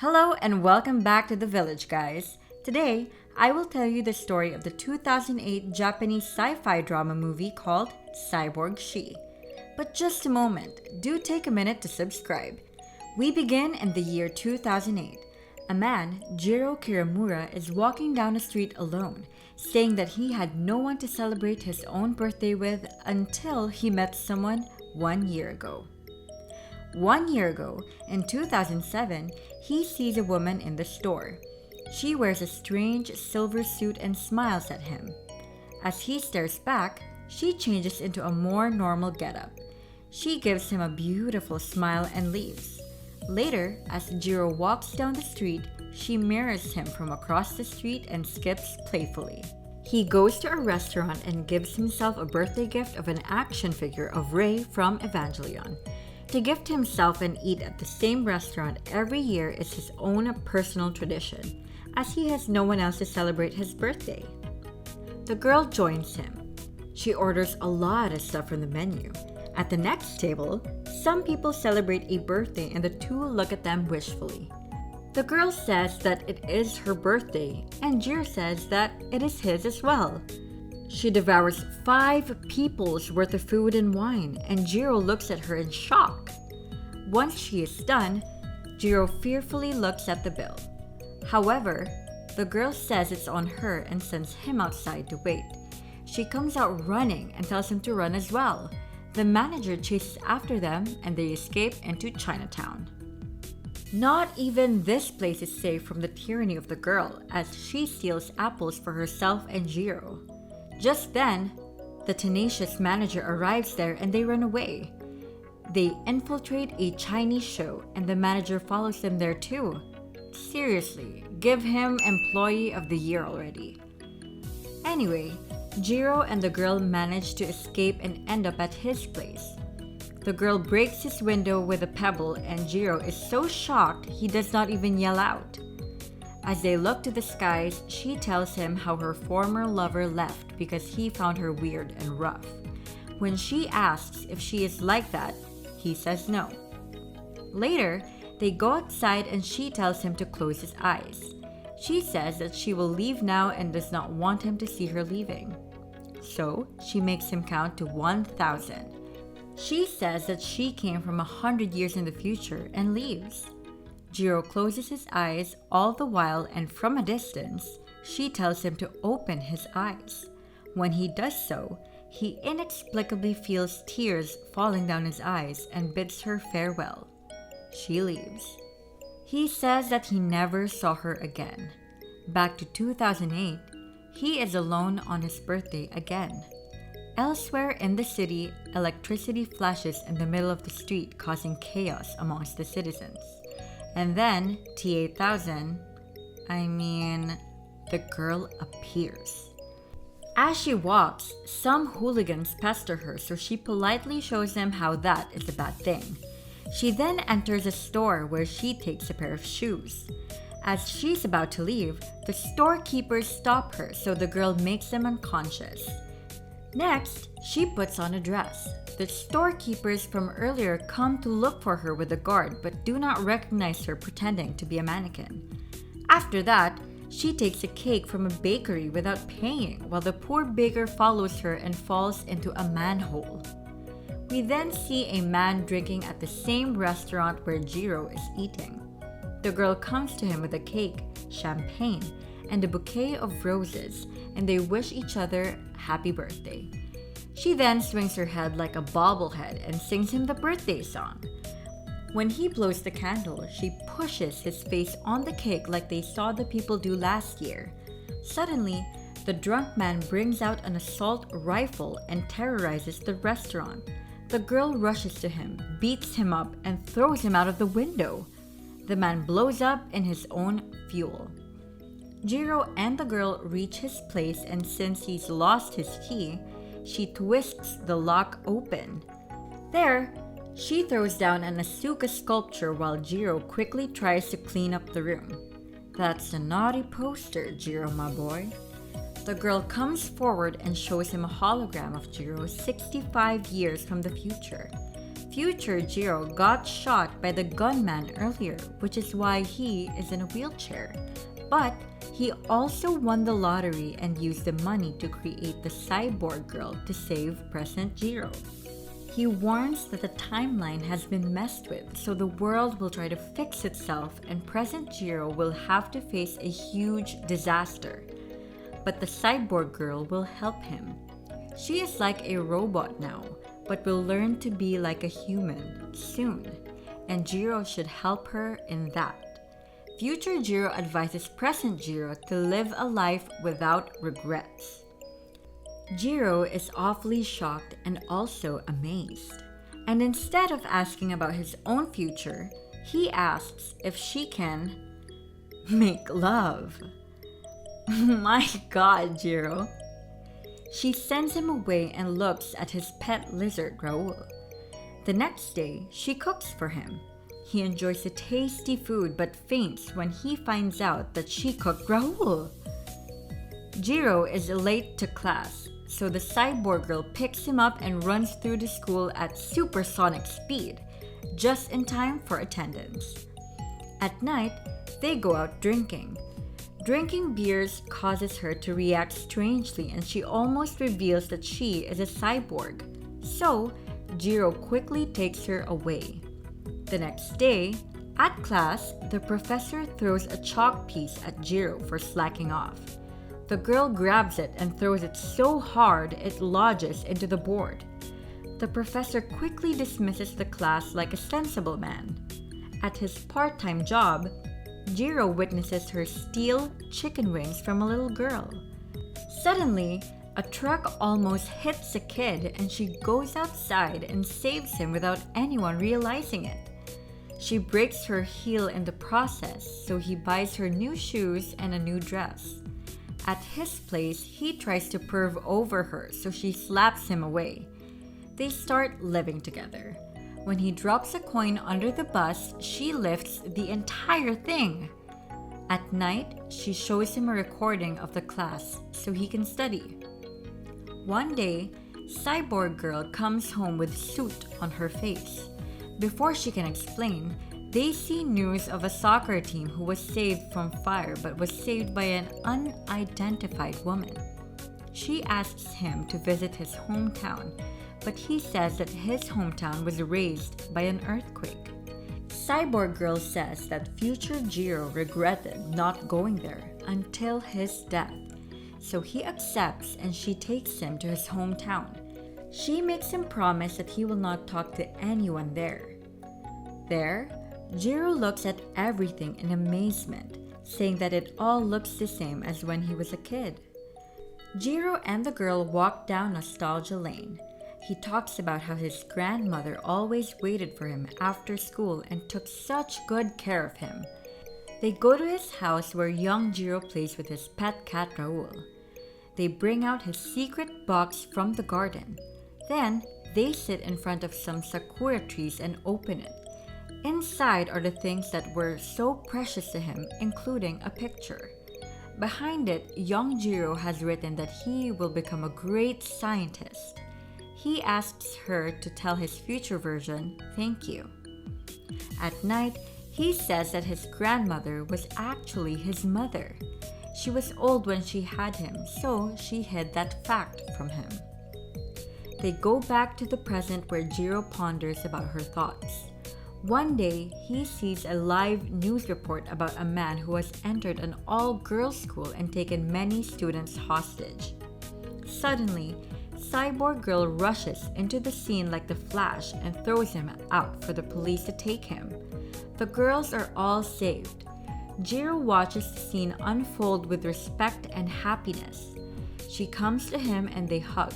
Hello and welcome back to The Village, guys. Today, I will tell you the story of the 2008 Japanese sci-fi drama movie called Cyborg She. But just a moment, do take a minute to subscribe. We begin in the year 2008. A man, Jiro Kiramura, is walking down the street alone, saying that he had no one to celebrate his own birthday with until he met someone 1 year ago. 1 year ago, in 2007, he sees a woman in the store. She wears a strange silver suit and smiles at him. As he stares back, she changes into a more normal getup. She gives him a beautiful smile and leaves. Later, as Jiro walks down the street, she mirrors him from across the street and skips playfully. He goes to a restaurant and gives himself a birthday gift of an action figure of Rei from Evangelion. To gift himself and eat at the same restaurant every year is his own personal tradition, as he has no one else to celebrate his birthday. The girl joins him. She orders a lot of stuff from the menu. At the next table, some people celebrate a birthday and the two look at them wishfully. The girl says that it is her birthday, and Jiro says that it is his as well. She devours 5 people's worth of food and wine, and Jiro looks at her in shock. Once she is done, Jiro fearfully looks at the bill. However, the girl says it's on her and sends him outside to wait. She comes out running and tells him to run as well. The manager chases after them and they escape into Chinatown. Not even this place is safe from the tyranny of the girl, as she steals apples for herself and Jiro. Just then, the tenacious manager arrives there and they run away. They infiltrate a Chinese show and the manager follows them there too. Seriously, give him Employee of the Year already. Anyway, Jiro and the girl manage to escape and end up at his place. The girl breaks his window with a pebble and Jiro is so shocked he does not even yell out. As they look to the skies, she tells him how her former lover left because he found her weird and rough. When she asks if she is like that, he says no. Later, they go outside and she tells him to close his eyes. She says that she will leave now and does not want him to see her leaving. So, she makes him count to 1,000. She says that she came from 100 years in the future and leaves. Jiro closes his eyes all the while, and from a distance, she tells him to open his eyes. When he does so, he inexplicably feels tears falling down his eyes and bids her farewell. She leaves. He says that he never saw her again. Back to 2008, he is alone on his birthday again. Elsewhere in the city, electricity flashes in the middle of the street, causing chaos amongst the citizens. And then, T-8000, the girl appears. As she walks, some hooligans pester her, so she politely shows them how that is a bad thing. She then enters a store where she takes a pair of shoes. As she's about to leave, the storekeepers stop her, so the girl makes them unconscious. Next, she puts on a dress. The storekeepers from earlier come to look for her with a guard but do not recognize her, pretending to be a mannequin. After that, she takes a cake from a bakery without paying, while the poor baker follows her and falls into a manhole. We then see a man drinking at the same restaurant where Jiro is eating. The girl comes to him with a cake, champagne, and a bouquet of roses, and they wish each other happy birthday. She then swings her head like a bobblehead and sings him the birthday song. When he blows the candle, she pushes his face on the cake like they saw the people do last year. Suddenly, the drunk man brings out an assault rifle and terrorizes the restaurant. The girl rushes to him, beats him up, and throws him out of the window. The man blows up in his own fuel. Jiro and the girl reach his place, and since he's lost his key, she twists the lock open. There, she throws down an Asuka sculpture while Jiro quickly tries to clean up the room. That's a naughty poster, Jiro, my boy. The girl comes forward and shows him a hologram of Jiro 65 years from the future. future Jiro got shot by the gunman earlier, which is why he is in a wheelchair. But he also won the lottery and used the money to create the cyborg girl to save present Jiro. He warns that the timeline has been messed with, so the world will try to fix itself and present Jiro will have to face a huge disaster. But the cyborg girl will help him. She is like a robot now, but will learn to be like a human soon, and Jiro should help her in that. Future Jiro advises present Jiro to live a life without regrets. Jiro is awfully shocked and also amazed. And instead of asking about his own future, he asks if she can make love. My god, Jiro. She sends him away and looks at his pet lizard, Raul. The next day, she cooks for him. He enjoys the tasty food but faints when he finds out that she cooked Raul. Jiro is late to class, so the cyborg girl picks him up and runs through the school at supersonic speed, just in time for attendance. At night, they go out drinking. Drinking beers causes her to react strangely and she almost reveals that she is a cyborg. So, Jiro quickly takes her away. The next day, at class, the professor throws a chalk piece at Jiro for slacking off. The girl grabs it and throws it so hard it lodges into the board. The professor quickly dismisses the class like a sensible man. At his part-time job, Jiro witnesses her steal chicken wings from a little girl. Suddenly, a truck almost hits a kid and she goes outside and saves him without anyone realizing it. She breaks her heel in the process, so he buys her new shoes and a new dress. At his place, he tries to perv over her, so she slaps him away. They start living together. When he drops a coin under the bus, she lifts the entire thing. At night, she shows him a recording of the class so he can study. One day, Cyborg Girl comes home with soot on her face. Before she can explain, they see news of a soccer team who was saved from fire but was saved by an unidentified woman. She asks him to visit his hometown, but he says that his hometown was razed by an earthquake. Cyborg Girl says that future Jiro regretted not going there until his death, so he accepts and she takes him to his hometown. She makes him promise that he will not talk to anyone there. There, Jiro looks at everything in amazement, saying that it all looks the same as when he was a kid. Jiro and the girl walk down nostalgia lane. He talks about how his grandmother always waited for him after school and took such good care of him. They go to his house where young Jiro plays with his pet cat Raul. They bring out his secret box from the garden. Then, they sit in front of some sakura trees and open it. Inside are the things that were so precious to him, including a picture. Behind it, young Jiro has written that he will become a great scientist. He asks her to tell his future version, thank you. At night, he says that his grandmother was actually his mother. She was old when she had him, so she hid that fact from him. They go back to the present where Jiro ponders about her thoughts. One day, he sees a live news report about a man who has entered an all-girls school and taken many students hostage. Suddenly, Cyborg Girl rushes into the scene like the Flash and throws him out for the police to take him. The girls are all saved. Jiro watches the scene unfold with respect and happiness. She comes to him and they hug.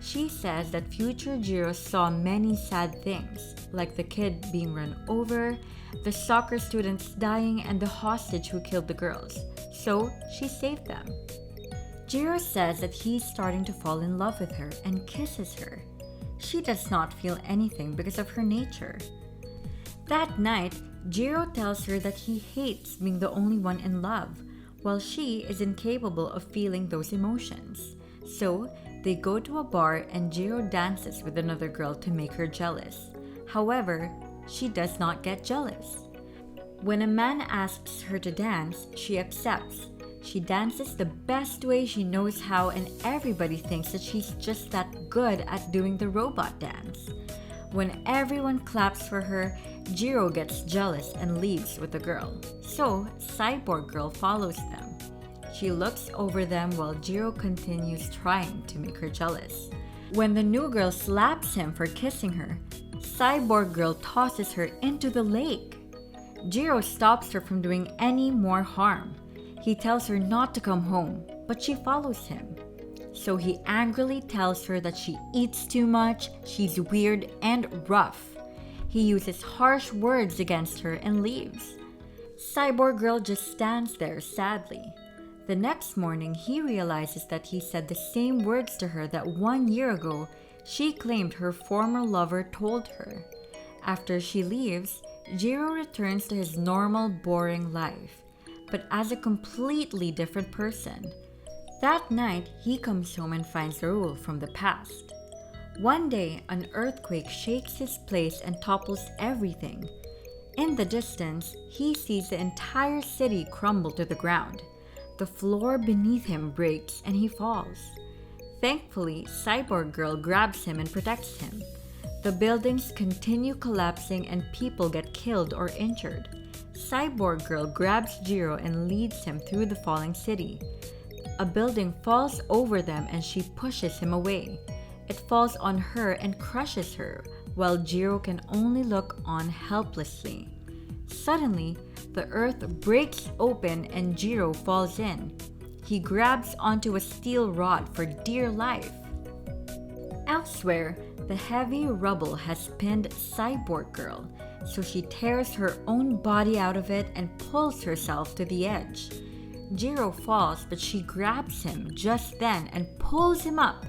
She says that future Jiro saw many sad things, like the kid being run over, the soccer students dying, and the hostage who killed the girls. So she saved them. Jiro says that he's starting to fall in love with her and kisses her. She does not feel anything because of her nature. That night, Jiro tells her that he hates being the only one in love, while she is incapable of feeling those emotions. So, they go to a bar and Jiro dances with another girl to make her jealous. However, she does not get jealous. When a man asks her to dance, she accepts. She dances the best way she knows how, and everybody thinks that she's just that good at doing the robot dance. When everyone claps for her, Jiro gets jealous and leaves with the girl. So, Cyborg Girl follows them. She looks over them while Jiro continues trying to make her jealous. When the new girl slaps him for kissing her, Cyborg Girl tosses her into the lake. Jiro stops her from doing any more harm. He tells her not to come home, but she follows him. So he angrily tells her that she eats too much, she's weird and rough. He uses harsh words against her and leaves. Cyborg Girl just stands there sadly. The next morning, he realizes that he said the same words to her that 1 year ago she claimed her former lover told her. After she leaves, Jiro returns to his normal, boring life, but as a completely different person. That night, he comes home and finds Raul from the past. One day, an earthquake shakes his place and topples everything. In the distance, he sees the entire city crumble to the ground. The floor beneath him breaks and he falls. Thankfully, Cyborg Girl grabs him and protects him. The buildings continue collapsing and people get killed or injured. Cyborg Girl grabs Jiro and leads him through the falling city. A building falls over them and she pushes him away. It falls on her and crushes her, while Jiro can only look on helplessly. Suddenly, the earth breaks open and Jiro falls in. He grabs onto a steel rod for dear life. Elsewhere, the heavy rubble has pinned Cyborg Girl, so she tears her own body out of it and pulls herself to the edge. Jiro falls, but she grabs him just then and pulls him up.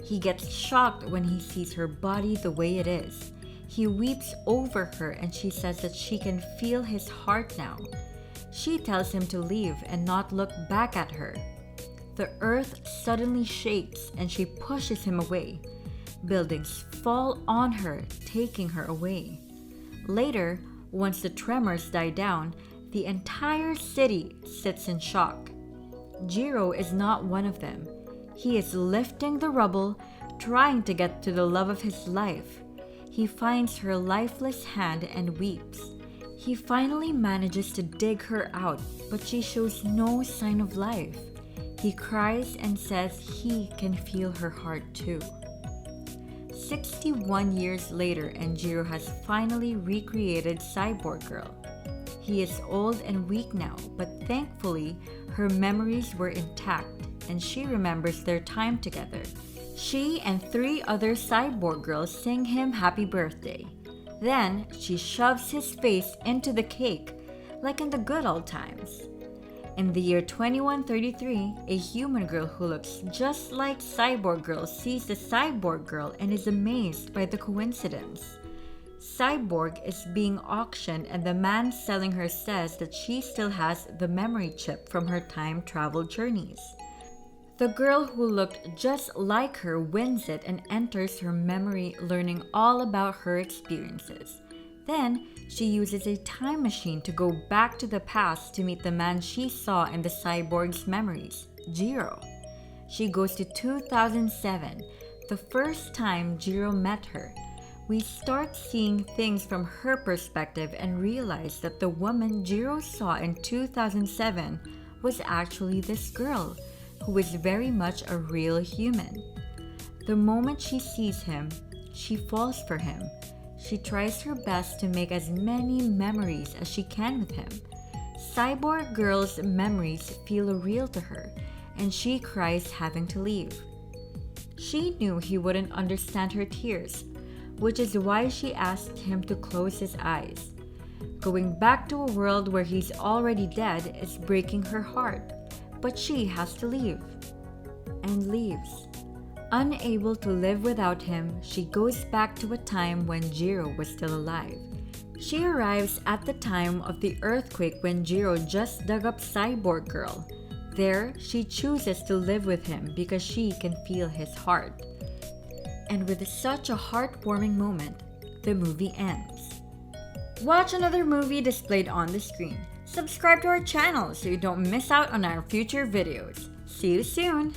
He gets shocked when he sees her body the way it is. He weeps over her and she says that she can feel his heart now. She tells him to leave and not look back at her. The earth suddenly shakes and she pushes him away. Buildings fall on her, taking her away. Later, once the tremors die down, the entire city sits in shock. Jiro is not one of them. He is lifting the rubble, trying to get to the love of his life. He finds her lifeless hand and weeps. He finally manages to dig her out, but she shows no sign of life. He cries and says he can feel her heart too. 61 years later, and Jiro has finally recreated Cyborg Girl. He is old and weak now, but thankfully, her memories were intact and she remembers their time together. She and 3 other Cyborg Girls sing him happy birthday. Then, she shoves his face into the cake, like in the good old times. In the year 2133, a human girl who looks just like Cyborg Girl sees the Cyborg Girl and is amazed by the coincidence. Cyborg is being auctioned and the man selling her says that she still has the memory chip from her time travel journeys. The girl who looked just like her wins it and enters her memory, learning all about her experiences. Then, she uses a time machine to go back to the past to meet the man she saw in the cyborg's memories, Jiro. She goes to 2007, the first time Jiro met her. We start seeing things from her perspective and realize that the woman Jiro saw in 2007 was actually this girl, who is very much a real human. The moment she sees him, she falls for him. She tries her best to make as many memories as she can with him. Cyborg Girl's memories feel real to her, and she cries having to leave. She knew he wouldn't understand her tears, which is why she asked him to close his eyes. Going back to a world where he's already dead is breaking her heart, but she has to leave. And leaves. Unable to live without him, she goes back to a time when Jiro was still alive. She arrives at the time of the earthquake when Jiro just dug up Cyborg Girl. There, she chooses to live with him because she can feel his heart. And with such a heartwarming moment, the movie ends. Watch another movie displayed on the screen. Subscribe to our channel so you don't miss out on our future videos. See you soon!